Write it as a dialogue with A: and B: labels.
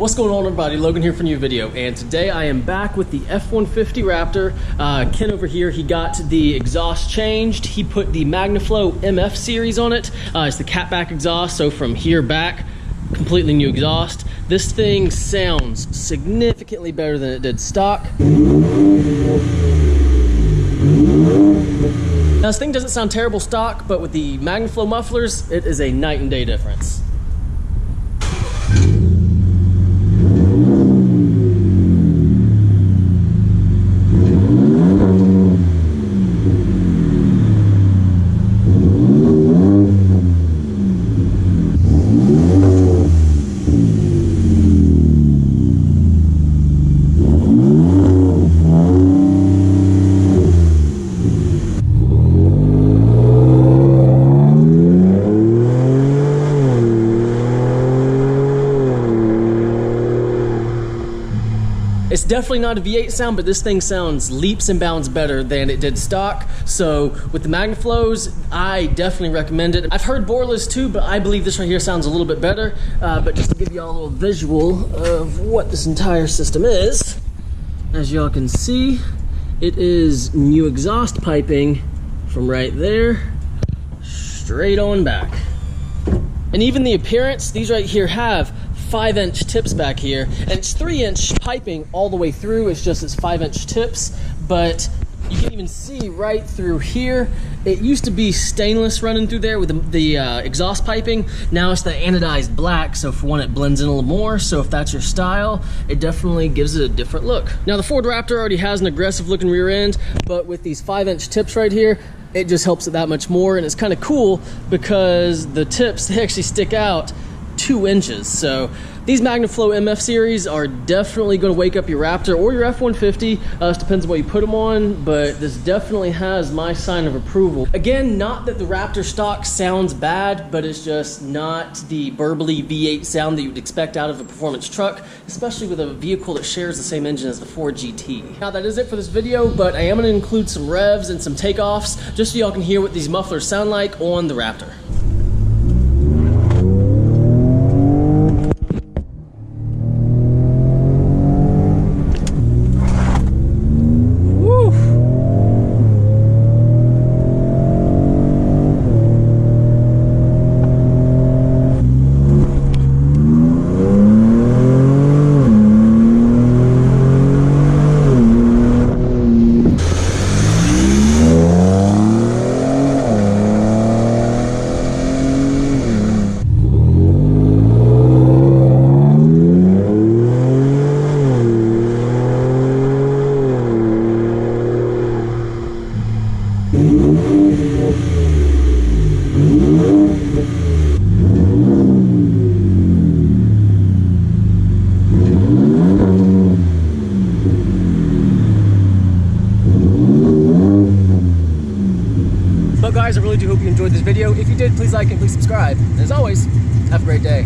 A: What's going on, everybody? Logan here for a new video, and today I am back with the F-150 Raptor. Ken over here, he got the exhaust changed. He put the Magnaflow MF Series on it. It's the catback exhaust, so from here back, completely new exhaust. This thing sounds significantly better than it did stock. Now, this thing doesn't sound terrible stock, but with the Magnaflow mufflers, it is a night and day difference. It's definitely not a V8 sound, but this thing sounds leaps and bounds better than it did stock. So with the Magnaflows, I definitely recommend it. I've heard boreless too, but I believe this right here sounds a little bit better. But just to give y'all a little visual of what this entire system is, as y'all can see, it is new exhaust piping from right there, straight on back. And even the appearance, these right here have 5-inch tips back here, and it's 3-inch piping all the way through. It's just it's 5-inch tips, but you can even see right through here. It used to be stainless running through there with the exhaust piping. Now it's the anodized black, so for one, it blends in a little more. So if that's your style, it definitely gives it a different look. Now the Ford Raptor already has an aggressive looking rear end, but with these 5-inch tips right here, it just helps it that much more. And it's kind of cool because the tips, they actually stick out 2 inches. So these Magnaflow MF Series are definitely going to wake up your Raptor or your F-150. It depends on what you put them on, but this definitely has my sign of approval. Again, not that the Raptor stock sounds bad, but it's just not the burbly V8 sound that you would expect out of a performance truck, especially with a vehicle that shares the same engine as the Ford GT. Now that is it for this video, but I am going to include some revs and some takeoffs just so y'all can hear what these mufflers sound like on the Raptor. Guys, I really do hope you enjoyed this video. If you did, please like and please subscribe. And as always, have a great day.